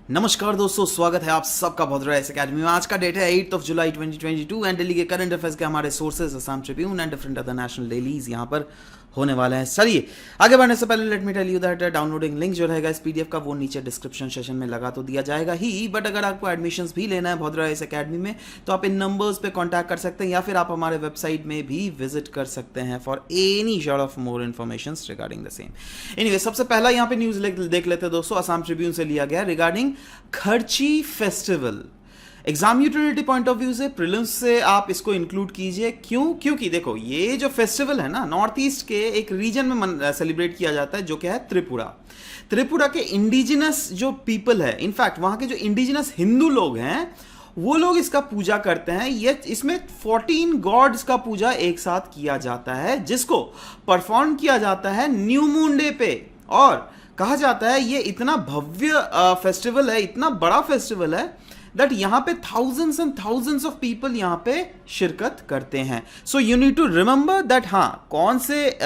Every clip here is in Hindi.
नमस्कार दोस्तों, स्वागत है आप सबका भद्रा एस अकेडमी में। आज का डेट है 8 जुलाई 2022 एंड दिल्ली के करंट अफेयर्स के हमारे sources Assam Tribune and different other national dailies यहाँ पर होने वाले हैं। चलिए आगे बढ़ने से पहले let me tell you that downloading link जो रहेगा इस पीडीएफ का वो नीचे डिस्क्रिप्शन सेशन में लगा तो दिया जाएगा ही, बट अगर आपको एडमिशंस भी लेना है भद्रा एस अकेडमी में तो आप इन नंबर्स पे कांटेक्ट कर सकते हैं या फिर आप हमारे वेबसाइट में भी विजिट कर सकते हैं for any sort of more information regarding the same. Anyway, सबसे पहला यहाँ पे न्यूज देख लेते हैं दोस्तों, असम ट्रिब्यून से लिया गया रिगार्डिंग खर्ची festival. Exam utility point of view से प्रीलिम्स से आप इसको इंक्लूड कीजिए। क्यों? क्योंकि देखो ये जो फेस्टिवल है ना, नॉर्थ ईस्ट के एक रीजन में सेलिब्रेट किया जाता है जो क्या है त्रिपुरा। त्रिपुरा के इंडिजिनस जो पीपल है, इनफैक्ट वहां के जो इंडिजिनस हिंदू लोग हैं वो लोग इसका पूजा करते हैं। ये इसमें 14 गॉड्स का पूजा एक साथ किया जाता है जिसको परफॉर्म किया जाता है न्यू मून डे पे। और कहा जाता है ये इतना भव्य फेस्टिवल है, इतना बड़ा फेस्टिवल है दैट यहां पे thousands and thousands of people यहां पे शिरकत करते हैं। So you need to remember that हाँ कौन से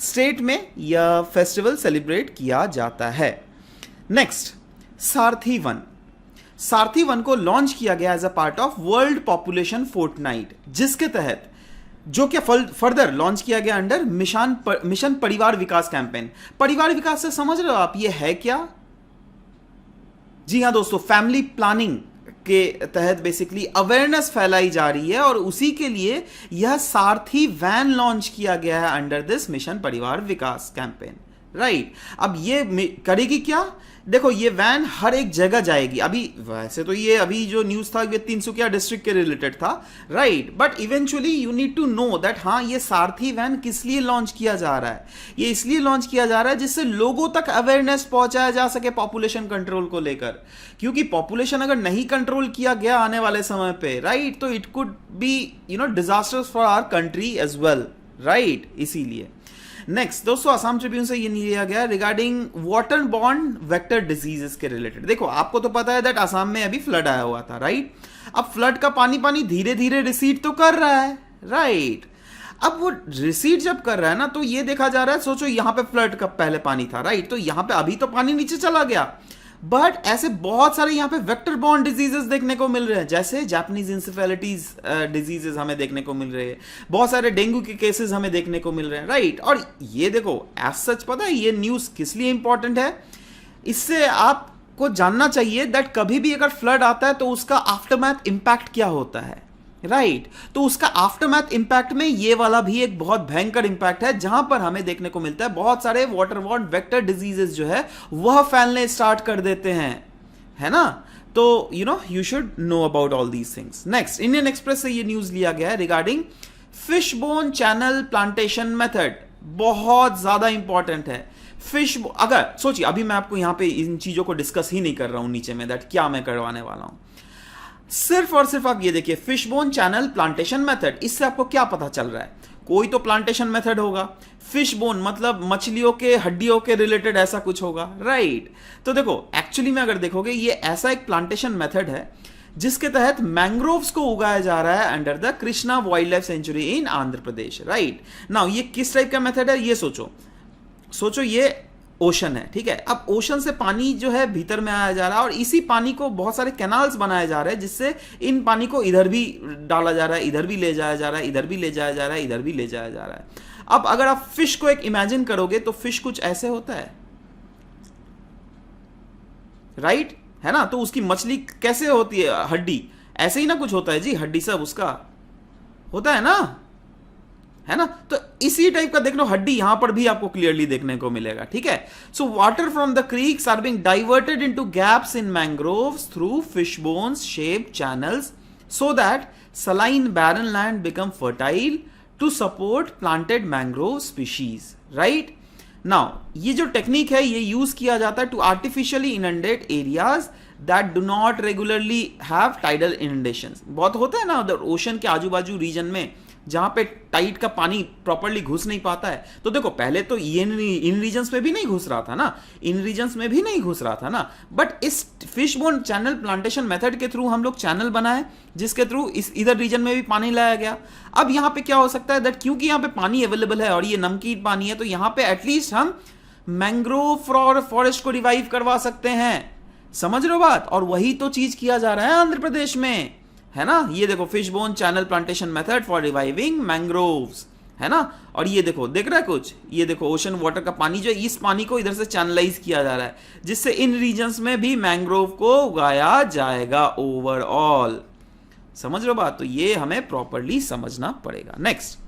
स्टेट में यह फेस्टिवल सेलिब्रेट किया जाता है। नेक्स्ट, सारथी वन। सारथी वन को लॉन्च किया गया as a part of world population fortnight, जिसके तहत जो क्या फर्दर लॉन्च किया गया अंडर मिशन परिवार विकास कैंपेन। परिवार विकास से समझ रहे हो आप ये है क्या? जी हाँ दोस्तों, फैमिली प्लानिंग के तहत बेसिकली अवेयरनेस फैलाई जा रही है और उसी के लिए यह सारथी वैन लॉन्च किया गया है अंडर दिस मिशन परिवार विकास कैंपेन। राइट, अब ये करेगी क्या? देखो ये वैन हर एक जगह जाएगी। अभी वैसे तो ये अभी जो न्यूज था ये तिनसुकिया डिस्ट्रिक्ट के रिलेटेड था, right, but eventually you need to know that हाँ ये सारथी वैन किस लिए लॉन्च किया जा रहा है। ये इसलिए लॉन्च किया जा रहा है जिससे लोगों तक अवेयरनेस पहुंचाया जा सके पॉपुलेशन कंट्रोल को लेकर, क्योंकि पॉपुलेशन अगर नहीं कंट्रोल किया गया आने वाले समय पे, राइट, तो it could be disasters for our country as well, right, इसीलिए। नेक्स्ट दोस्तों, असम ट्रिब्यून से ये लिया गया regarding water borne vector diseases के रिलेटेड। देखो आपको तो पता है दैट असम में अभी फ्लड आया हुआ था, राइट। अब फ्लड का पानी धीरे धीरे रिसीड तो कर रहा है, राइट। अब वो रिसीड जब कर रहा है ना तो ये देखा जा रहा है, सोचो यहां पे फ्लड का पहले पानी था, राइट, तो यहां पे अभी तो पानी नीचे चला गया, बट ऐसे बहुत सारे यहां पे वेक्टर बॉर्न डिजीजेस देखने को मिल रहे हैं, जैसे जापानीज इंसेफेलिटीज डिजीजेस हमें देखने को मिल रहे हैं, बहुत सारे डेंगू के केसेस हमें देखने को मिल रहे हैं, राइट। और ये देखो एज सच पता है ये न्यूज किस लिए इंपॉर्टेंट है, इससे आपको जानना चाहिए दैट कभी भी अगर फ्लड आता है तो उसका आफ्टरमैथ इंपैक्ट क्या होता है, राइट। तो उसका आफ्टरमैथ इंपैक्ट में ये वाला भी एक बहुत भयंकर इंपैक्ट है, जहां पर हमें देखने को मिलता है बहुत सारे वाटरबॉर्न वेक्टर डिजीजेस जो है वह फैलने स्टार्ट कर देते हैं, है ना। तो you should know about all these things. Next, Indian express से ये न्यूज लिया गया है regarding fish bone channel plantation method. बहुत ज्यादा इंपॉर्टेंट है फिश। अगर सोचिए अभी मैं आपको यहां पे इन चीजों को डिस्कस ही नहीं कर रहा हूं नीचे में, दैट क्या मैं करवाने वाला हूं, सिर्फ और सिर्फ आप ये देखिए फिशबोन चैनल प्लांटेशन मेथड। इससे आपको क्या पता चल रहा है? कोई तो प्लांटेशन मेथड होगा, फिशबोन मतलब मछलियों के हड्डियों के रिलेटेड ऐसा कुछ होगा, राइट। तो देखो एक्चुअली में अगर देखोगे ये ऐसा एक प्लांटेशन मेथड है जिसके तहत मैंग्रोव्स को उगाया जा रहा है under the Krishna wild life sanctuary in Andhra Pradesh, right. Now ये किस टाइप का मेथड है ये सोचो ये ओशन है, ठीक है। अब ओशन से पानी जो है भीतर में आया जा रहा है और इसी पानी को बहुत सारे कैनाल्स बनाए जा रहे हैं जिससे इन पानी को इधर भी डाला जा रहा है, इधर भी ले जाया जा रहा है, इधर भी ले जाया जा रहा है, इधर भी ले जाया जा रहा है। अब अगर आप फिश को एक इमेजिन करोगे तो फिश कुछ ऐसे होता है, राइट, है ना। तो उसकी मछली कैसे होती है? हड्डी ऐसे ही ना कुछ होता है जी, हड्डी सब उसका होता है ना, है ना। तो इसी टाइप का देख लो हड्डी यहां पर भी आपको क्लियरली देखने को मिलेगा, ठीक है। So water from the creeks are being diverted into gaps in mangroves through fish bones shaped channels so that saline barren land become fertile to support planted mangrove species, right? Now ये जो टेक्निक है ये यूज किया जाता है to artificially inundate areas that do not regularly have tidal inundations. बहुत होता है ना उधर ओशन के आजू बाजू रीजन में जहां पे टाइड का पानी प्रॉपर्ली घुस नहीं पाता है। तो देखो पहले तो इन रीजन्स में भी नहीं घुस रहा था ना, इन रीजन्स में भी नहीं घुस रहा था ना, बट इस फिशबोन चैनल प्लांटेशन मेथड के थ्रू हम लोग चैनल बनाए जिसके थ्रू इस इधर रीजन में भी पानी लाया गया। अब यहाँ पे क्या हो सकता है दैट क्योंकि यहाँ पे पानी अवेलेबल है और ये नमकीन पानी है तो यहाँ पे एटलीस्ट हम मैंग्रोव फॉरेस्ट को रिवाइव करवा सकते हैं, समझ रहे हो बात? और वही तो चीज किया जा रहा है आंध्र प्रदेश में, है ना? ये देखो, fish bone channel plantation method for reviving mangroves, है ना? और ये देखो, दिख रहा है कुछ? ये देखो, ओशन वाटर का पानी जो है, इस पानी को इधर से चैनलाइज किया जा रहा है, जिससे इन रीजन्स में भी मैंग्रोव को उगाया जाएगा ओवरऑल। समझ रहे हो बात? तो ये हमें प्रॉपरली समझना पड़ेगा। नेक्स्ट,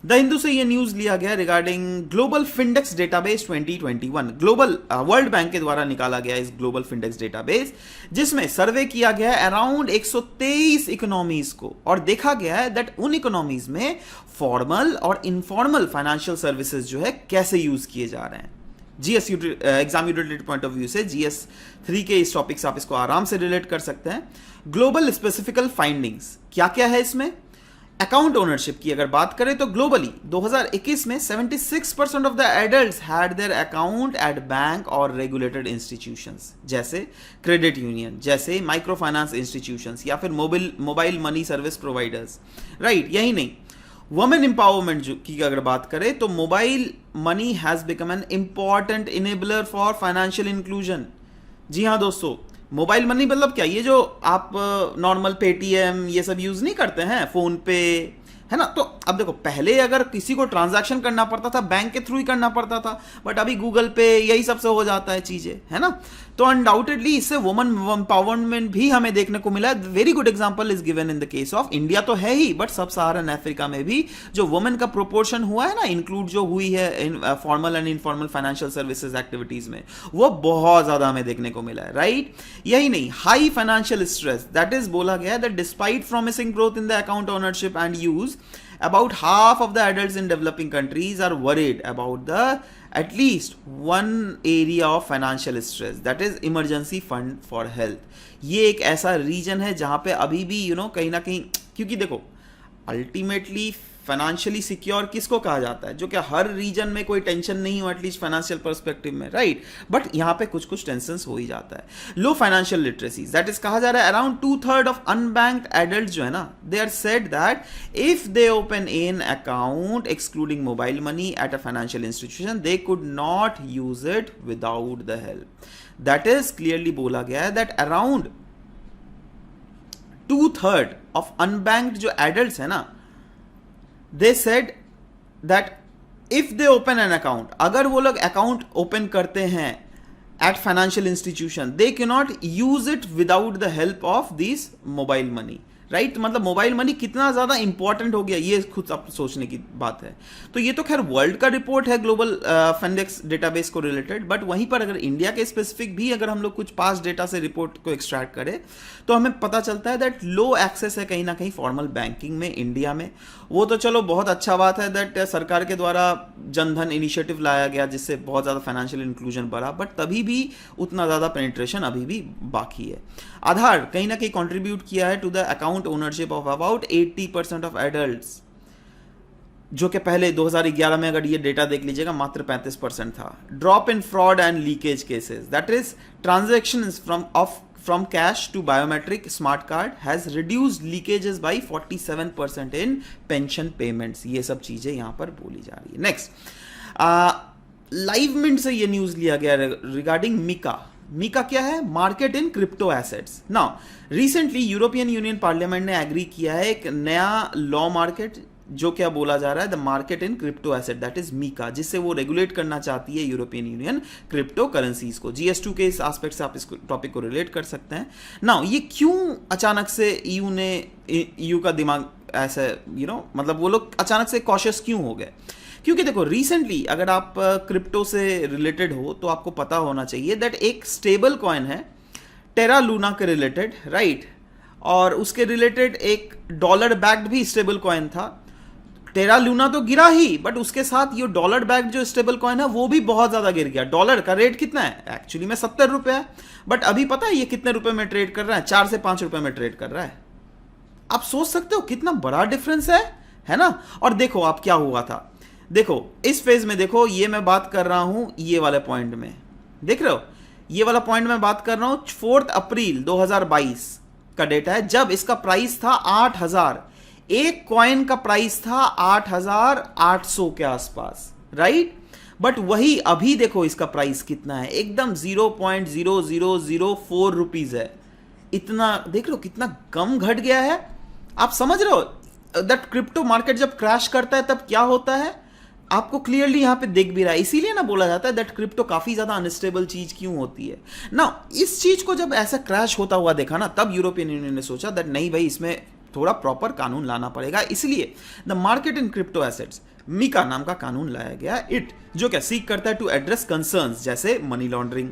द हिंदू से ये न्यूज लिया गया regarding global Findex database 2021। Global world bank के द्वारा निकाला गया इस ग्लोबल फिंडेक्स डेटाबेस, जिसमें सर्वे किया गया है अराउंड 123 इकोनॉमीज को, और देखा गया है दैट उन इकोनॉमीज में फॉर्मल और इनफॉर्मल फाइनेंशियल सर्विसेज जो है कैसे यूज किए जा रहे हैं। GS exam utility point of view से जीएस 3 के इस टॉपिक से आप इसको आराम से रिलेट कर सकते हैं। ग्लोबल स्पेसिफिकल फाइंडिंग्स क्या क्या है इसमें? अकाउंट ओनरशिप की अगर बात करें तो ग्लोबली 2021 में 76% of the adults had their account at bank और रेगुलेटेड इंस्टीट्यूशंस, जैसे क्रेडिट यूनियन, जैसे माइक्रो फाइनेंस इंस्टीट्यूशंस, या फिर mobile money service providers, right? यही नहीं, वुमेन एम्पावरमेंट की अगर बात करें तो mobile money has become an important enabler for financial inclusion. जी हाँ दोस्तों, मोबाइल मनी मतलब क्या? ये जो आप नॉर्मल पेटीएम ये सब यूज नहीं करते हैं, फोन पे, है ना? तो अब देखो, पहले अगर किसी को ट्रांजैक्शन करना पड़ता था बैंक के थ्रू ही करना पड़ता था, बट अभी गूगल पे यही सबसे हो जाता है चीजें, है ना? तो अनडाउटेडली इससे वुमेन एम्पावरमेंट भी हमें देखने को मिला है। Very good example is given in the case of India तो है ही, बट सब सहारन अफ्रीका में भी जो वुमेन का प्रोपोर्शन हुआ है ना, इंक्लूड जो हुई है in formal and informal financial services activities में, वो बहुत ज्यादा हमें देखने को मिला है, राइट? यही नहीं, high financial stress, that is बोला गया that despite promising growth in the account ownership and use, about half of the adults in developing countries are worried about the at least one area of financial stress, that is emergency fund for health। ये एक ऐसा रीजन है जहां पे अभी भी कहीं ना कहीं, क्योंकि देखो अल्टीमेटली फाइनेंशियली सिक्योर किसको कहा जाता है? जो कि हर रीजन में कोई टेंशन नहीं हो, एटलीस्ट फाइनेंशियल पर्सपेक्टिव में, राइट? बट यहां पे कुछ कुछ टेंशन हो ही जाता है। लो फाइनेंशियल लिटरेसी, दैट इज कहा जा रहा है अराउंड 2/3 ऑफ अनबैंक्ड एडल्ट जो है ना, they are said that if they open an account excluding mobile money at a financial institution, they could not use it without the help. That is clearly बोला गया है दैट अराउंड 2/3 ऑफ अनबैंक्ड जो एडल्ट है ना, they said that if they open an account, अगर वो लोग अकाउंट ओपन करते हैं at financial institution, they cannot use it without the help of these mobile money, right? मतलब मोबाइल मनी कितना ज्यादा इंपॉर्टेंट हो गया, ये खुद आप सोचने की बात है। तो ये तो खैर वर्ल्ड का रिपोर्ट है ग्लोबल फिंडेक्स डेटाबेस को रिलेटेड, बट वहीं पर अगर इंडिया के स्पेसिफिक भी अगर हम लोग कुछ पास्ट डेटा से रिपोर्ट को एक्सट्रैक्ट करें तो हमें पता चलता है दैट लो एक्सेस है कहीं ना कहीं फॉर्मल बैंकिंग में इंडिया में। वो तो चलो बहुत अच्छा बात है दैट सरकार के द्वारा जनधन इनिशिएटिव लाया गया जिससे बहुत ज़्यादा फाइनेंशियल इंक्लूजन बढ़ा, बट तभी भी उतना ज़्यादा पेनिट्रेशन अभी भी बाकी है। आधार कहीं ना कहीं कंट्रीब्यूट किया है to the account ownership of about 80% of adults, जो कि पहले 2011 में अगर ये डेटा देख लीजिएगा मात्र 35% था। Drop in fraud and leakage cases, that is transactions from cash to biometric smart card has reduced leakages by 47% in pension payments। ये सब चीजें यहां पर बोली जा रही है। नेक्स्ट, लाइव मिंट से ये न्यूज लिया गया रिगार्डिंग मिका। मिका क्या है? Market in crypto assets. Now recently European union parliament ने एग्री किया है एक नया लॉ मार्केट, जो क्या बोला जा रहा है the market in crypto asset, that is MiCA, जिससे वो रेगुलेट करना चाहती है यूरोपियन यूनियन क्रिप्टो करेंसीज को। GS2 के इस एस्पेक्ट से आप इस टॉपिक को रिलेट कर सकते हैं। नाउ ये क्यों अचानक से EU का दिमाग ऐसे मतलब वो लोग अचानक से कॉशियस क्यों हो गए? क्योंकि देखो रिसेंटली अगर आप क्रिप्टो से रिलेटेड हो तो आपको पता होना चाहिए दैट एक स्टेबल कॉइन है टेरा लूना के रिलेटेड, राइट? और उसके रिलेटेड एक डॉलर बैक्ड भी स्टेबल कॉइन था। टेरा लूना तो गिरा ही, बट उसके साथ ये डॉलर बैक्ड जो स्टेबल कॉइन है वो भी बहुत ज्यादा गिर गया। डॉलर का रेट कितना है? एक्चुअली में 70 रुपए है, बट अभी पता है ये कितने रुपए में ट्रेड कर रहा है? 4 से 5 रुपए में ट्रेड कर रहा है। आप सोच सकते हो कितना बड़ा डिफरेंस है ना? और देखो आप क्या हुआ था, देखो इस फेज में, देखो ये मैं बात कर रहा हूं ये वाले पॉइंट में, देख रहे हो ये वाला पॉइंट में बात कर रहा हूं 4 अप्रैल 2022 का डेटा है, जब इसका प्राइस था 8000, एक कॉइन का प्राइस था 8800 के आसपास, राइट? बट वही अभी देखो इसका प्राइस कितना है, एकदम 0.0004 रुपीज है। इतना देख लो कितना कम घट गया है। आप समझ रहे हो दैट क्रिप्टो मार्केट जब क्रैश करता है तब क्या होता है, आपको क्लियरली यहां पे दिख भी रहा है। इसीलिए ना बोला जाता है दैट क्रिप्टो काफी ज्यादा अनस्टेबल चीज क्यों होती है ना। इस चीज को जब ऐसा क्रैश होता हुआ देखा ना, तब यूरोपियन यूनियन ने सोचा दैट नहीं भाई, इसमें थोड़ा प्रॉपर कानून लाना पड़ेगा। इसलिए the market in crypto assets, MiCA नाम का कानून लाया गया। इट जो क्या सीख करता है टू एड्रेस कंसर्न्स जैसे money laundering,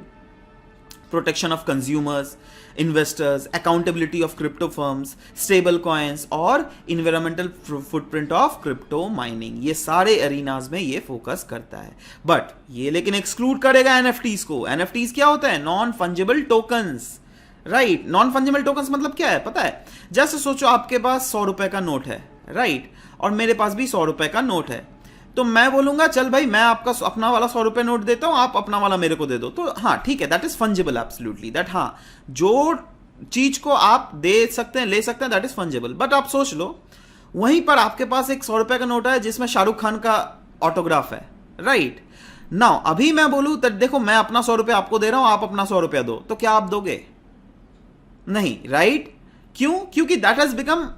protection of consumers, investors, accountability of crypto firms, stable coins और environmental footprint of crypto mining. ये सारे एरिनाज में ये फोकस करता है। बट ये लेकिन एक्सक्लूड करेगा एनएफटीज को। एनएफटीज क्या होता है? Non fungible tokens, right? Non fungible tokens मतलब क्या है पता है? जैसे सोचो आपके पास 100 रुपए का नोट है, राइट? और मेरे पास भी 100 रुपए का नोट है। तो मैं बोलूंगा चल भाई मैं आपका अपना वाला 100 रुपए नोट देता हूं, आप अपना वाला मेरे को दे दो। तो हाँ ठीक है, that is fungible absolutely, that हाँ जो चीज को आप दे सकते हैं ले सकते हैं दैट इज फंजिबल। बट आप सोच लो वहीं पर आपके पास एक 100 रुपए का नोट है जिसमें शाहरुख खान का ऑटोग्राफ है, राइट? नाउ अभी मैं बोलूं तो देखो मैं अपना 100 रुपए आपको दे रहा हूं, आप अपना 100 रुपया दो, तो क्या आप दोगे? नहीं, राइट? क्यों? क्योंकि that has become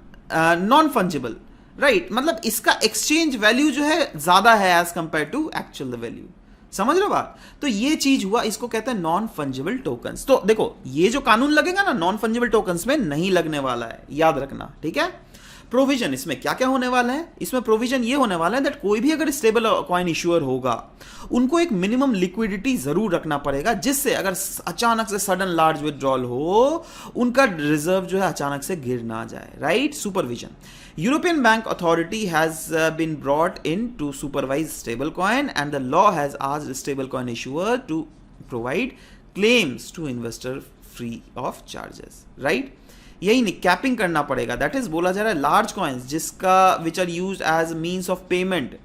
non fungible, right? मतलब इसका एक्सचेंज वैल्यू जो है ज्यादा है as compare to actual value. समझ रहे हो बात? तो ये चीज हुआ, इसको कहते हैं नॉन फंजिबल टोकन्स। तो देखो ये जो कानून लगेगा ना नॉन फंजिबल टोकन्स में नहीं लगने वाला है, याद रखना, ठीक है? प्रोविजन इसमें क्या क्या होने वाला है? इसमें प्रोविजन ये होने वाला है दैट कोई भी अगर स्टेबल कॉइन इश्यूअर होगा उनको एक मिनिमम लिक्विडिटी जरूर रखना पड़ेगा, जिससे अगर अचानक से सडन लार्ज विथड्रॉल हो उनका रिजर्व जो है अचानक से गिर ना जाए, right? Supervision, European Bank Authority has been brought in to supervise stablecoin, and the law has asked stablecoin issuer to provide claims to investor free of charges, right? यही नहीं, कैपिंग करना पड़ेगा। दैट इज बोला जा रहा है लार्ज कॉइन्स जिसका which are used as means of payment,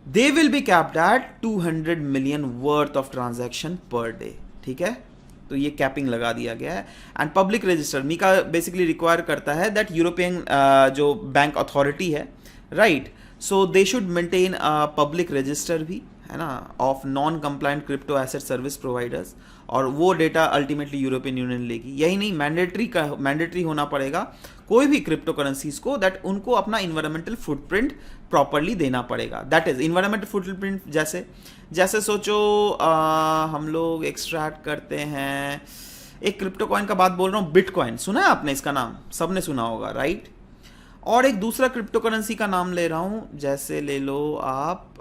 they will be capped at 200 million worth of transaction per day, ठीक है? तो ये कैपिंग लगा दिया गया है। And public register, MiCA basically require करता है दैट यूरोपियन जो बैंक अथॉरिटी है, right? So they should maintain public register भी, है ना, of non compliant crypto asset service providers, और वो डेटा अल्टीमेटली यूरोपियन यूनियन लेगी। यही नहीं, मैंडेटरी होना पड़ेगा कोई भी क्रिप्टो करेंसीज को दैट उनको अपना इन्वायरमेंटल फुटप्रिंट प्रॉपरली देना पड़ेगा। दैट इज इन्वायरमेंटल फुटप्रिंट, जैसे सोचो हम लोग एक्सट्रैक्ट करते हैं, एक क्रिप्टो कॉइन का बात बोल रहा हूँ, बिटकॉइन, सुना है आपने इसका नाम? सबने सुना होगा, राइट? और एक दूसरा क्रिप्टो करेंसी का नाम ले रहा हूं, जैसे ले लो आप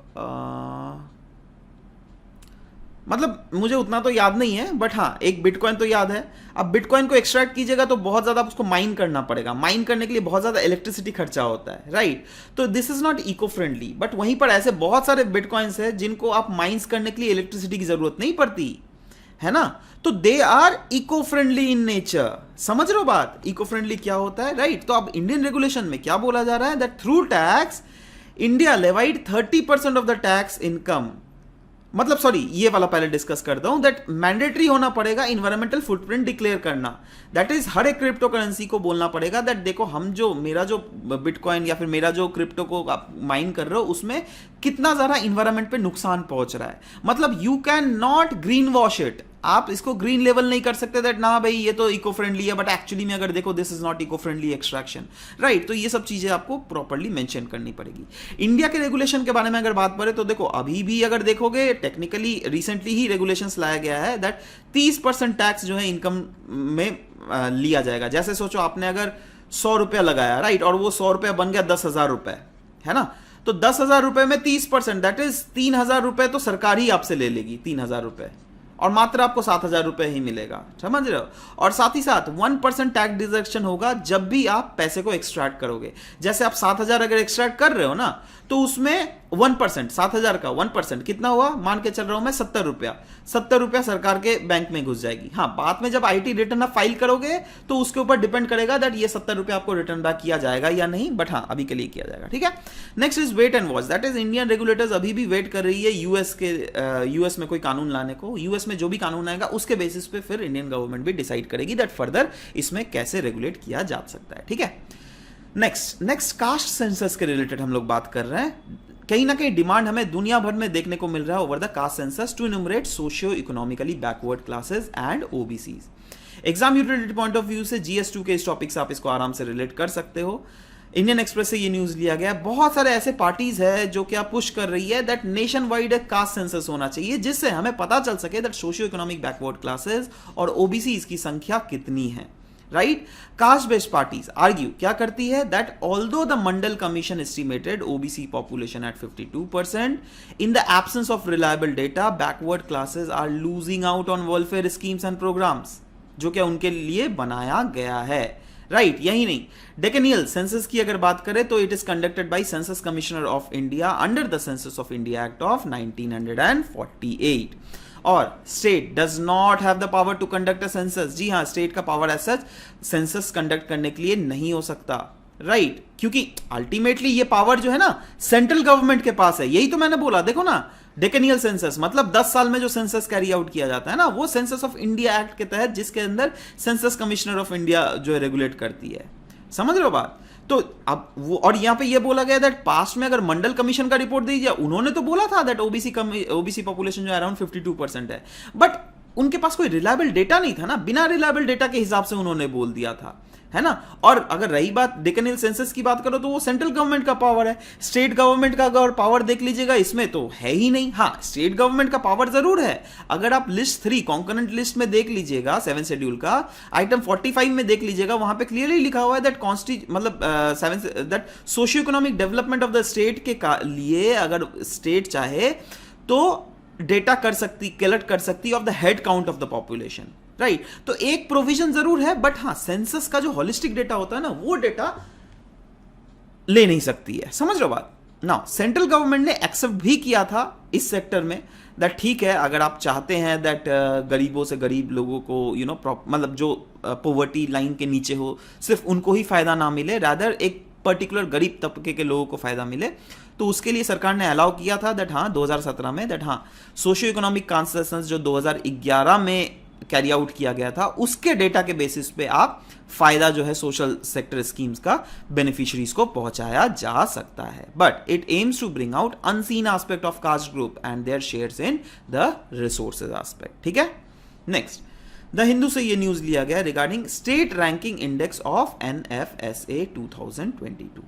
मतलब मुझे उतना तो याद नहीं है, बट हाँ एक बिटकॉइन तो याद है। अब बिटकॉइन को एक्सट्रैक्ट कीजिएगा तो बहुत ज्यादा उसको माइन करना पड़ेगा, माइन करने के लिए बहुत ज्यादा इलेक्ट्रिसिटी खर्चा होता है, राइट? तो this is not eco friendly. But वहीं पर ऐसे बहुत सारे बिटकॉइंस है जिनको आप माइंस करने के लिए इलेक्ट्रिसिटी की जरूरत नहीं पड़ती, है ना? तो they are eco friendly in nature. समझ रहे हो बात? इको फ्रेंडली क्या होता है, राइट? तो अब इंडियन रेगुलेशन में क्या बोला जा रहा है that through tax India levied 30% of the tax income, मतलब सॉरी ये वाला पहले डिस्कस करता हूं, दैट मैंडेटरी होना पड़ेगा इन्वायरमेंटल फुटप्रिंट डिक्लेयर करना। दैट इज हर एक क्रिप्टो करेंसी को बोलना पड़ेगा दैट देखो हम जो मेरा जो बिटकॉइन या फिर मेरा जो क्रिप्टो को आप माइन कर रहे हो उसमें कितना ज्यादा इन्वायरमेंट पे नुकसान पहुंच रहा है। मतलब you can not green wash it, आप इसको ग्रीन लेवल नहीं कर सकते दैट ना भाई ये तो इको फ्रेंडली है, बट एक्चुअली में अगर देखो this is not eco friendly extraction, right? तो ये सब चीजें आपको प्रॉपर्ली मेंशन करनी पड़ेगी। इंडिया के रेगुलेशन के बारे में अगर बात करें तो देखो अभी भी अगर देखोगे टेक्निकली रिसेंटली ही रेगुलेशंस लाया गया है दैट 30% टैक्स जो है इनकम में लिया जाएगा। जैसे सोचो आपने अगर 100 रुपया लगाया, राइट, और वो 100 रुपया बन गया 10,000 रुपए, है ना? तो 10,000 रुपए में 30% दैट इज 3,000 रुपए तो सरकार ही आपसे ले लेगी, 3,000 रुपए, और मात्र आपको 7,000 रुपए ही मिलेगा। समझ रहे हो? और साथ ही साथ 1% टैक्स डिडक्शन होगा जब भी आप पैसे को एक्सट्रैक्ट करोगे। जैसे आप 7,000 अगर एक्सट्रैक्ट कर रहे हो ना, तो उसमें 1%, 7,000 का 1% कितना हुआ? मान के चल रहा हूं मैं 70 रुपया, 70 रुपया सरकार के बैंक में घुस जाएगी। हाँ, बाद में जब आईटी रिटर्न आप फाइल करोगे तो उसके ऊपर डिपेंड करेगा दैट ये 70 रुपया आपको रिटर्न बैक किया जाएगा या नहीं, बट हाँ अभी के लिए किया जाएगा, ठीक है? Next is wait and watch, that is Indian regulators अभी भी वेट कर रही है यूएस में कोई कानून लाने को। यूएस में जो भी कानून आएगा उसके बेसिस पे फिर इंडियन गवर्नमेंट भी डिसाइड करेगी दैट फर्दर इसमें कैसे रेगुलेट किया जा सकता है, ठीक है? नेक्स्ट कास्ट सेंसस के रिलेटेड हम लोग बात कर रहे हैं। कहीं ना कहीं डिमांड हमें दुनिया भर में देखने को मिल रहा है over the caste census to इनुमरेट socio economically backward classes and OBCs. Exam utility point of view से GS2 के इस टॉपिक से आप इसको आराम से रिलेट कर सकते हो। इंडियन एक्सप्रेस से ये न्यूज लिया गया। बहुत सारे ऐसे पार्टीज है जो क्या पुश कर रही है दैट नेशन वाइड एक कास्ट सेंसस होना चाहिए, जिससे हमें पता चल सके that socio economic backward classes और ओबीसी की संख्या कितनी है, right. Caste based parties argue क्या करती है that although the Mandal commission estimated OBC population at 52%, in the absence of reliable data backward classes are losing out on welfare schemes and programs, जो क्या उनके लिए बनाया गया है, राइट। यही नहीं, डेकेनियल सेंसस की अगर बात करें तो it is conducted by census commissioner of India under the census of India act of 1948, और state does not have the power to conduct a census. जी हाँ, स्टेट का power as such census conduct करने के लिए नहीं हो सकता, राइट, क्योंकि अल्टीमेटली ये पावर जो है ना सेंट्रल गवर्नमेंट के पास है। यही तो मैंने बोला, देखो ना, डेकेनियल सेंसस मतलब 10 साल में जो सेंसस कैरी आउट किया जाता है ना, वो सेंसस ऑफ इंडिया एक्ट के तहत, जिसके अंदर सेंसस कमिश्नर ऑफ इंडिया जो है रेगुलेट करती है। समझ रहे हो बात? तो अब वो, और यहां पे ये बोला गया दैट पास्ट में अगर मंडल कमीशन का रिपोर्ट दीजिए, उन्होंने तो बोला था दैट ओबीसी पॉपुलेशन जो अराउंड 52% है, बट उनके पास कोई रिलायबल डेटा नहीं था ना, बिना रिलायबल डेटा के हिसाब से उन्होंने बोल दिया था, है ना। और अगर रही बात डेकेनियल सेंसस की बात करो तो वो सेंट्रल गवर्नमेंट का पावर है। स्टेट गवर्नमेंट का अगर पावर देख लीजिएगा इसमें तो है ही नहीं। हाँ, स्टेट गवर्नमेंट का पावर जरूर है। अगर आप लिस्ट 3 कॉन्करेंट लिस्ट में देख लीजिएगा 7 शेड्यूल का आइटम 45 में देख लीजिएगा, वहां पे क्लियरली लिखा हुआ है that that socio economic development of the state के लिए अगर स्टेट चाहे तो डेटा कर सकती, कलेक्ट कर सकती of the head count of the population, right. तो एक प्रोविजन जरूर है, बट हाँ, सेंसस का जो होलिस्टिक डेटा होता है ना, वो डेटा ले नहीं सकती है। समझ रहे हो बात ना। सेंट्रल गवर्नमेंट ने एक्सेप्ट भी किया था इस सेक्टर में दैट ठीक है, अगर आप चाहते हैं दैट गरीबों से गरीब लोगों को मतलब जो पॉवर्टी लाइन के नीचे हो, सिर्फ उनको ही फायदा ना मिले, रादर एक पर्टिकुलर गरीब तबके के लोगों को फायदा मिले, तो उसके लिए सरकार ने अलाउ किया था दैट हाँ 2017 में दैट हाँ सोशियो इकोनॉमिक कंसेशंस जो 2011 में कैरी आउट किया गया था, उसके डेटा के बेसिस पे आप फायदा जो है सोशल सेक्टर स्कीम्स का बेनिफिशियरीज को पहुंचाया जा सकता है। But it aims to bring out unseen aspect of caste group and their shares in the resources aspect. ठीक है, नेक्स्ट द हिंदू से ये न्यूज लिया गया regarding state ranking index of NFSA 2022।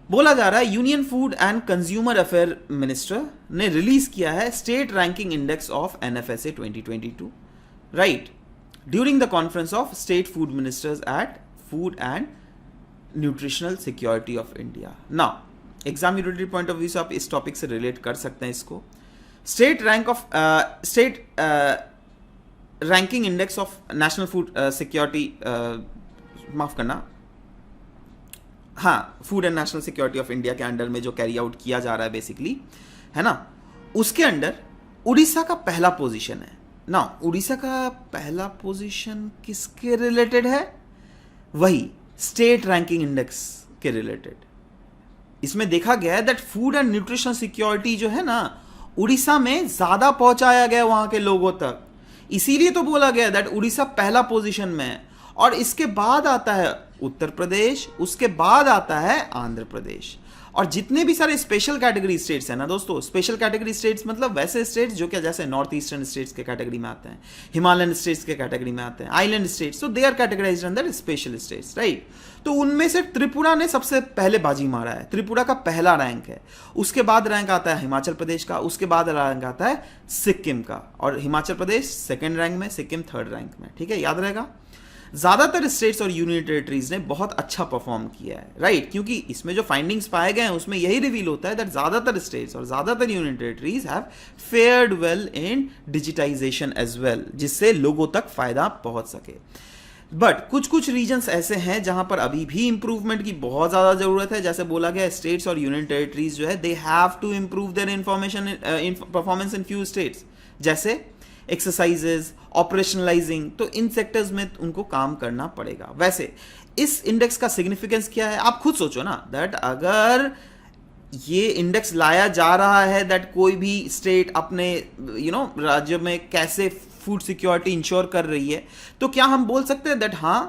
बोला जा रहा है union food and consumer affair minister ने रिलीज किया है state ranking index of NFSA 2022, right, during the conference of state food ministers at food and nutritional security of India. Now exam utility point of view से आप इस टॉपिक से रिलेट कर सकते हैं इसको। State ranking index of national food security, माफ करना, हाँ, food and national security of India के अंडर में जो कैरी आउट किया जा रहा है बेसिकली, है ना, उसके अंडर उड़ीसा का पहला पोजीशन है ना। उड़ीसा का पहला पोजीशन किसके रिलेटेड है? वही स्टेट रैंकिंग इंडेक्स के रिलेटेड। इसमें देखा गया है that food and nutrition security जो है ना, उड़ीसा में ज्यादा पहुंचाया गया वहां के लोगों तक, इसीलिए तो बोला गया दैट उड़ीसा पहला पोजीशन में है। और इसके बाद आता है उत्तर प्रदेश, उसके बाद आता है आंध्र प्रदेश, और जितने भी सारे स्पेशल कैटेगरी स्टेट्स हैं ना दोस्तों, स्पेशल कैटेगरी स्टेट्स मतलब वैसे स्टेट्स जो कि जैसे नॉर्थ ईस्टर्न स्टेट्स के कैटेगरी में आते हैं, हिमालयन स्टेट्स के कैटेगरी में आते हैं, आइलैंड स्टेट्स, तो they are categorized under special states, right. तो उनमें से त्रिपुरा ने सबसे पहले बाजी मारा है, त्रिपुरा का पहला रैंक है। उसके बाद रैंक आता है हिमाचल प्रदेश का, उसके बाद रैंक आता है सिक्किम का, और हिमाचल प्रदेश सेकेंड रैंक में, सिक्किम थर्ड रैंक में। ठीक है, याद रहेगा। ज्यादातर स्टेट्स और यूनियन टेरिटरीज ने बहुत अच्छा परफॉर्म किया है, राइट, क्योंकि इसमें जो फाइंडिंग्स पाए गए हैं उसमें यही रिवील होता है दैट ज्यादातर स्टेट्स और ज्यादातर union territories have fared well in digitization as well, जिससे लोगों तक फायदा पहुंच सके। बट कुछ कुछ रीजन्स ऐसे हैं जहां पर अभी भी इंप्रूवमेंट की बहुत ज्यादा जरूरत है। जैसे बोला गया, स्टेट्स और यूनियन टेरिटरीज जो है they have to improve their information performance in few states, जैसे एक्सरसाइजेज, ऑपरेशनलाइजिंग, तो इन सेक्टर्स में उनको काम करना पड़ेगा। वैसे इस इंडेक्स का सिग्निफिकेंस क्या है, आप खुद सोचो ना, दैट अगर ये इंडेक्स लाया जा रहा है दैट कोई भी स्टेट अपने राज्य में कैसे फूड सिक्योरिटी इंश्योर कर रही है, तो क्या हम बोल सकते हैं दैट हाँ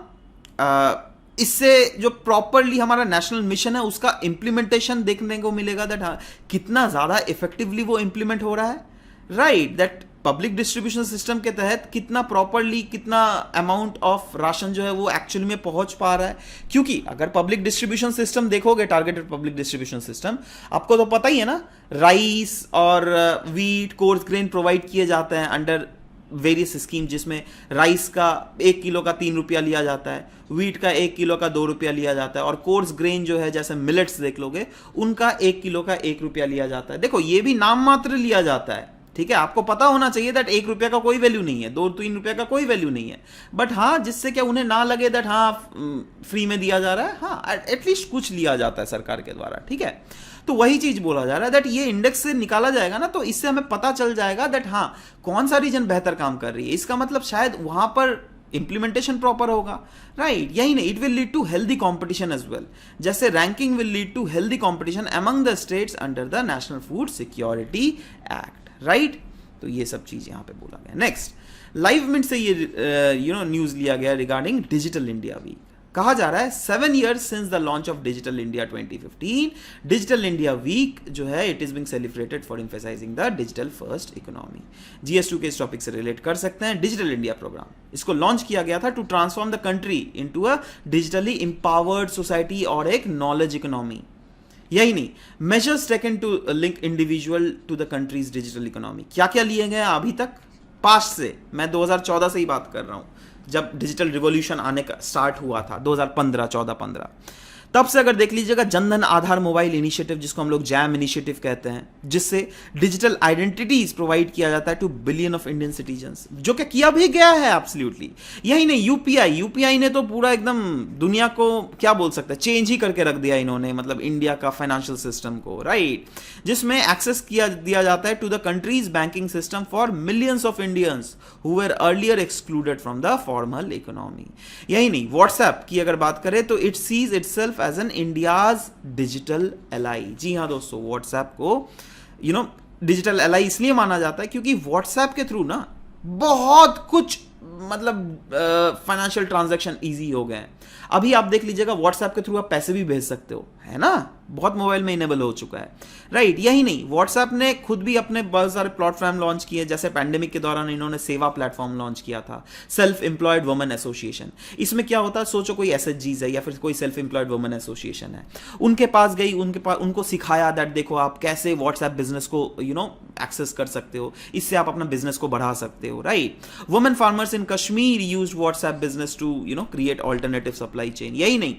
इससे जो प्रॉपरली हमारा नेशनल मिशन है उसका इम्प्लीमेंटेशन देखने को मिलेगा, दैट हाँ कितना ज्यादा इफेक्टिवली वो इम्प्लीमेंट हो रहा है, right, that public distribution system के तहत कितना प्रॉपरली कितना अमाउंट ऑफ राशन जो है वो एक्चुअली में पहुंच पा रहा है। क्योंकि अगर पब्लिक डिस्ट्रीब्यूशन सिस्टम देखोगे, टारगेटेड पब्लिक डिस्ट्रीब्यूशन सिस्टम, आपको तो पता ही है ना, राइस और वीट कोर्स ग्रेन प्रोवाइड किए जाते हैं अंडर वेरियस स्कीम, जिसमें राइस का 1 किलो का 3 रुपया लिया जाता है, वीट का 1 किलो का 2 रुपया लिया जाता है, और कोर्स ग्रेन जो है जैसे मिलेट्स देख लोगे उनका 1 किलो का 1 रुपया लिया जाता है। देखो ये भी नाम मात्र लिया जाता है, ठीक है, आपको पता होना चाहिए दैट 1 रुपया का कोई वैल्यू नहीं है, 2-3 रुपया का कोई वैल्यू नहीं है, बट हाँ जिससे क्या उन्हें ना लगे दैट हाँ फ्री में दिया जा रहा है, हाँ एटलीस्ट कुछ लिया जाता है सरकार के द्वारा, ठीक है। तो वही चीज बोला जा रहा है दैट ये इंडेक्स से निकाला जाएगा ना, तो इससे हमें पता चल जाएगा दैट हाँ कौन सा रीजन बेहतर काम कर रही है, इसका मतलब शायद वहां पर इंप्लीमेंटेशन प्रॉपर होगा, राइट, यही नहीं, it will lead to healthy competition as well, जैसे ranking will lead to healthy competition among the states under the national food security act, right. तो ये सब चीज यहां पे बोला गया। नेक्स्ट, लाइव मिनट से ये न्यूज लिया गया रिगार्डिंग डिजिटल इंडिया वीक। कहा जा रहा है 7 years since the launch of digital India 2015, digital India week जो है it is being celebrated for emphasizing the digital first economy. GS2 के इस टॉपिक से रिलेट कर सकते हैं। डिजिटल इंडिया प्रोग्राम, इसको लॉन्च किया गया था to transform the country into a digitally empowered society और एक नॉलेज इकोनॉमी। यही नहीं, measures taken to link individual to the country's digital economy. क्या क्या लिए गए अभी तक, पास्ट से, मैं 2014 से ही बात कर रहा हूं, जब डिजिटल रिवॉल्यूशन आने का स्टार्ट हुआ था 2015, 14-15, तब से अगर देख लीजिएगा जनधन आधार मोबाइल इनिशिएटिव, जिसको हम लोग जैम इनिशिएटिव कहते हैं, जिससे डिजिटल आइडेंटिटीज प्रोवाइड किया जाता है two billion of Indian citizens, जो कि किया भी गया है एब्सोल्युटली। यही नहीं, यूपीआई ने तो पूरा एकदम दुनिया को क्या बोल सकते हैं, चेंज ही करके रख दिया इन्होंने, मतलब इंडिया का फाइनेंशियल सिस्टम को, राइट, जिसमें एक्सेस दिया जाता है to the country's banking system for millions of Indians who were earlier excluded from the formal economy. यही नहीं, व्हाट्सएप की अगर बात करें तो it sees itself as an India's digital ally. जी हाँ दोस्तों, व्हाट्सएप को डिजिटल एलाई इसलिए माना जाता है क्योंकि व्हाट्सएप के थ्रू ना बहुत कुछ मतलब फाइनेंशियल ट्रांजैक्शन इजी हो गए हैं। अभी आप देख लीजिएगा व्हाट्सएप के थ्रू आप पैसे भी भेज सकते हो, है ना, बहुत मोबाइल में इनेबल हो चुका है, राइट। यही नहीं, व्हाट्सएप ने खुद भी अपने बहुत सारे प्लेटफॉर्म लॉन्च किए, जैसे पैंडेमिक के दौरान इन्होंने सेवा प्लेटफॉर्म लॉन्च किया था, सेल्फ एम्प्लॉयड वुमेन एसोसिएशन। इसमें क्या होता है, सोचो कोई एसएचजीज है या फिर कोई सेल्फ एम्प्लॉयड वुमेन एसोसिएशन है, उनके पास गई, उनको सिखाया दैट देखो आप कैसे व्हाट्सएप बिजनेस को एक्सेस कर सकते हो, इससे आप अपना बिजनेस को बढ़ा सकते हो, right. Women farmers in Kashmir used WhatsApp business to create alternative supply chain. यही नहीं,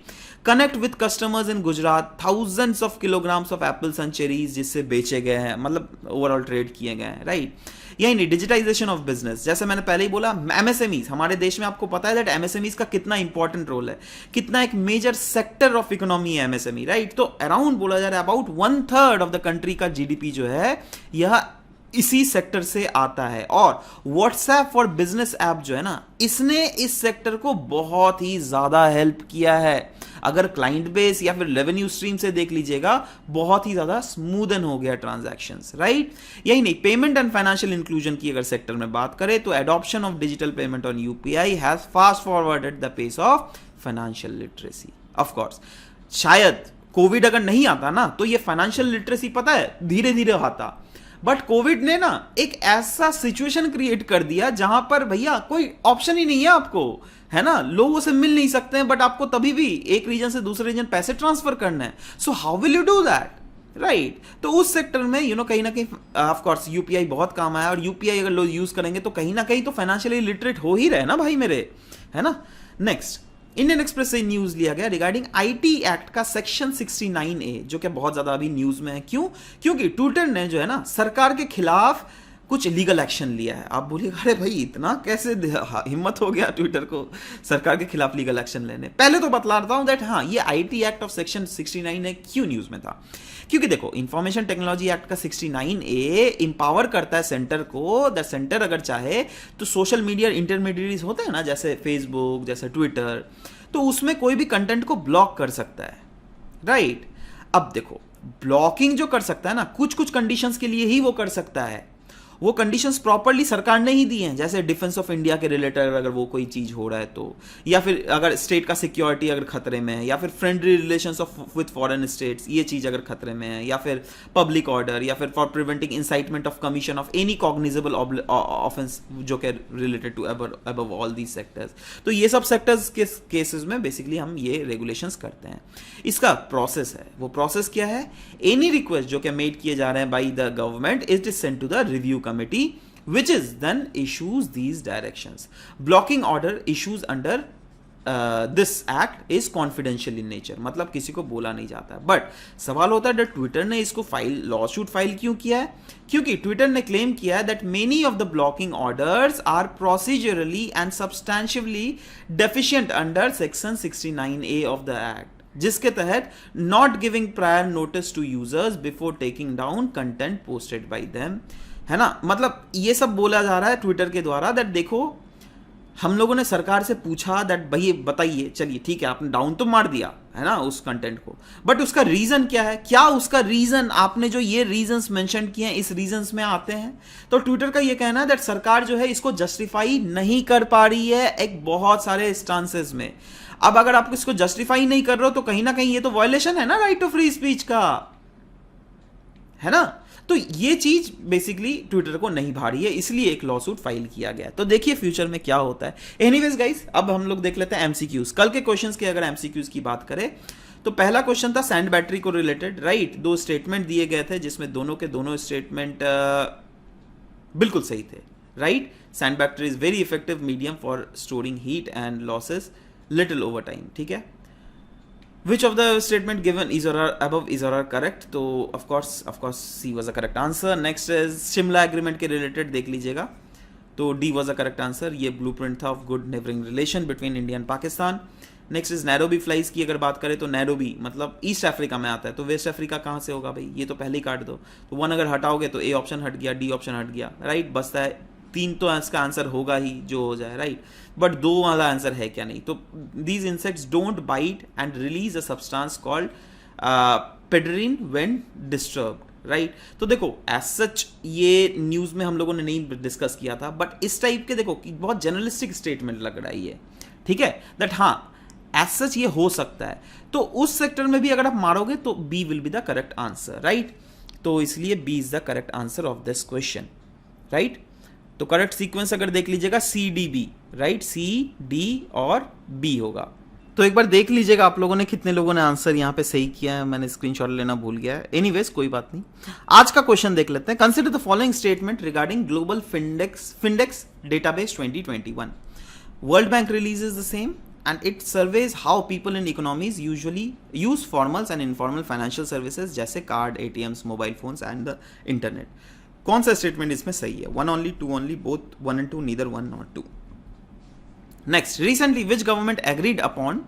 connect with customers in Gujarat, thousands of kilograms of apples and cherries जिससे बेचे गए हैं, मतलब ओवरऑल ट्रेड किए गए हैं, राइट। यही नहीं, डिजिटाइजेशन ऑफ बिजनेस, जैसे मैंने पहले ही बोला, एमएसएमईज, हमारे देश में आपको पता है दैट एमएसएमईज का कितना इंपॉर्टेंट रोल है, कितना एक मेजर सेक्टर ऑफ इकोनॉमी है एमएसएमई, राइट। तो अराउंड बोला जा रहा है अबाउट 1/3 ऑफ द कंट्री का जीडीपी जो है यह इसी सेक्टर से आता है। और व्हाट्सएप फॉर बिजनेस ऐप जो है ना, इसने इस सेक्टर को बहुत ही ज्यादा हेल्प किया है। अगर क्लाइंट बेस या फिर रेवेन्यू स्ट्रीम से देख लीजिएगा, बहुत ही ज्यादा स्मूदन हो गया ट्रांजैक्शंस, राइट। यही नहीं, पेमेंट एंड फाइनेंशियल इंक्लूजन की अगर सेक्टर में बात करें तो adoption of digital payment on UPI has fast forwarded the pace of financial literacy. Of course, शायद कोविड अगर नहीं आता ना तो ये फाइनेंशियल लिटरेसी पता है धीरे धीरे आता, बट कोविड ने ना एक ऐसा सिचुएशन क्रिएट कर दिया जहां पर भैया कोई ऑप्शन ही नहीं है आपको, है ना, लोगों से मिल नहीं सकते हैं, बट आपको तभी भी एक रीजन से दूसरे रीजन पैसे ट्रांसफर करना है। So how will you do that, right. तो उस सेक्टर में कहीं ना कहीं ऑफ कोर्स यूपीआई बहुत काम आया, और यूपीआई अगर लोग यूज करेंगे तो कहीं ना कहीं तो फाइनेंशियली लिटरेट हो ही रहे ना भाई मेरे, है ना। नेक्स्ट, इंडियन एक्सप्रेस से न्यूज लिया गया रिगार्डिंग आईटी एक्ट का सेक्शन 69A, जो कि बहुत ज्यादा अभी न्यूज में है। क्यों? क्योंकि ट्विटर ने जो है ना सरकार के खिलाफ कुछ लीगल एक्शन लिया है। आप बोलिएगा अरे भाई इतना कैसे हिम्मत हो गया ट्विटर को सरकार के खिलाफ लीगल एक्शन लेने। पहले तो बतलाता हूं दैट हाँ, ये IT act of section 69A क्यों न्यूज में था, क्योंकि देखो इंफॉर्मेशन टेक्नोलॉजी एक्ट का 69A इंपावर करता है सेंटर को। द सेंटर अगर चाहे तो सोशल मीडिया इंटरमीडिएटरीज होते हैं ना, जैसे फेसबुक, जैसे ट्विटर, तो उसमें कोई भी कंटेंट को ब्लॉक कर सकता है, राइट। अब देखो ब्लॉकिंग जो कर सकता है ना, कुछ कुछ कंडीशंस के लिए ही वो कर सकता है, वो कंडीशंस प्रॉपरली सरकार ने ही दी हैं, जैसे डिफेंस ऑफ इंडिया के रिलेटेड अगर वो कोई चीज हो रहा है तो, या फिर अगर स्टेट का सिक्योरिटी अगर खतरे में है, या फिर friendly relations of with foreign states ये चीज अगर खतरे में है, या फिर पब्लिक ऑर्डर, या फिर for preventing incitement of commission of any cognizable offence जो कि related to above all these sectors. तो ये सब सेक्टर्स के केसेस में बेसिकली हम ये रेगुलेशंस करते हैं। इसका प्रोसेस है, वो प्रोसेस क्या है, एनी रिक्वेस्ट जो कि मेड किए जा रहे हैं by the government it is sent to the review committee which is then issues these directions. Blocking order issues under this act is confidential in nature, मतलब किसी को बोला नहीं जाता है। बट सवाल होता है ट्विटर ने इसको लॉ सूट फाइल क्यों किया है? क्योंकि ट्विटर ने क्लेम किया है that many of the blocking orders are procedurally and substantially deficient under section 69A of the act, जिसके तहत not giving prior notice to users before taking down content posted by them, है ना। मतलब ये सब बोला जा रहा है ट्विटर के द्वारा दैट देखो हम लोगों ने सरकार से पूछा दैट भाई बताइए, चलिए ठीक है आपने डाउन तो मार दिया है ना उस कंटेंट को, बट उसका रीजन क्या है, क्या उसका रीजन, आपने जो ये रीजंस मेंशन किए हैं इस रीजंस में आते हैं। तो ट्विटर का ये कहना है दैट सरकार जो है इसको जस्टिफाई नहीं कर पा रही है एक बहुत सारे स्टांसेस में। अब अगर आप इसको जस्टिफाई नहीं कर रहे हो तो कहीं ना कहीं ये तो वायलेशन है ना राइट टू फ्री स्पीच का, है ना। तो ये चीज बेसिकली ट्विटर को नहीं भा रही है, इसलिए एक लॉ सूट फाइल किया गया। तो देखिए फ्यूचर में क्या होता है। एनीवेज गाइस, अब हम लोग देख लेते हैं एमसीक्यूज। कल के क्वेश्चंस की अगर एमसीक्यूज की बात करें तो पहला क्वेश्चन था सैंड बैटरी को रिलेटेड, राइट। दो स्टेटमेंट दिए गए थे जिसमें दोनों के दोनों स्टेटमेंट बिल्कुल सही थे, right. Sand battery is very effective medium for storing heat and losses little over time, ठीक है। Which of the statement given is or above is or correct? तो of course C was a correct answer. Next is Shimla agreement के रिलेटेड देख लीजिएगा, तो D was a correct answer. ये ब्लूप्रिंट था of good neighbouring relation between India and Pakistan. Next is Nairobi flies की अगर बात करें तो नैरोबी मतलब ईस्ट अफ्रीका में आता है, तो वेस्ट अफ्रीका कहाँ से होगा भाई, ये तो पहले ही काट दो। तो वन अगर हटाओगे तो ए ऑप्शन हट गया, डी ऑप्शन हट गया, राइट। बचता है तीन, तो इसका आंसर होगा ही जो हो जाए, राइट। बट दो वाला आंसर है क्या नहीं। तो these insects don't bite and release a substance called pederin when disturbed, right. तो देखो एज सच ये न्यूज में हम लोगों ने नहीं डिस्कस किया था, बट इस टाइप के देखो कि बहुत जनरलिस्टिक स्टेटमेंट लग रहा है ये, ठीक है, दैट हाँ एज सच ये हो सकता है। तो उस सेक्टर में भी अगर आप मारोगे तो B will be the correct answer, right. तो इसलिए B is the correct answer of this question, right. तो करेक्ट सीक्वेंस अगर देख लीजिएगा C D B, right, C D और बी होगा। तो एक बार देख लीजिएगा आप लोगों ने कितने लोगों ने आंसर यहाँ पे सही किया है, मैंने स्क्रीनशॉट लेना भूल गया है। एनीवेज कोई बात नहीं, आज का क्वेश्चन देख लेते हैं। Consider the following statement regarding global Findex database 2021। World bank releases the same and it surveys how people in economies usually use formals and informal financial services जैसे card, ATMs, mobile phones and the internet. कौन सा स्टेटमेंट इसमें सही है, one only, two only, both, one and two, neither one not two. Next, recently which government agreed upon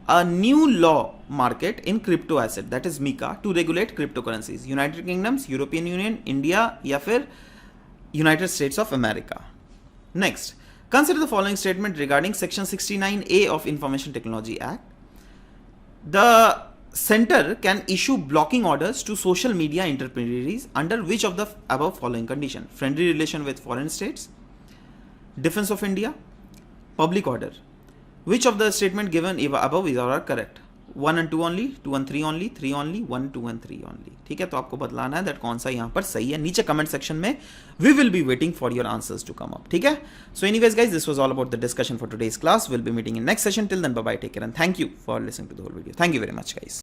a new law market in crypto asset that is MiCA to regulate cryptocurrencies? United Kingdoms, European Union, India या फिर United States of America? Next, consider the following statement regarding section 69A of Information Technology Act. The center can issue blocking orders to social media intermediaries under which of the above following condition? Friendly relation with foreign states, defense of India, public order. Which of the statement given above is all correct? 1 and 2 only, 2 and 3 only, 3 only, 1, 2 and 3 only. ठीक है, तो आपको बदलाना है दैट कौन सा यहाँ पर सही है। नीचे कमेंट सेक्शन में we will be waiting for your answers to come up, ठीक है। So anyways guys, this was all about the discussion for today's class. Will be meeting in next session. Till then bye bye, take care and thank you for listening to the whole video. Thank you very much guys.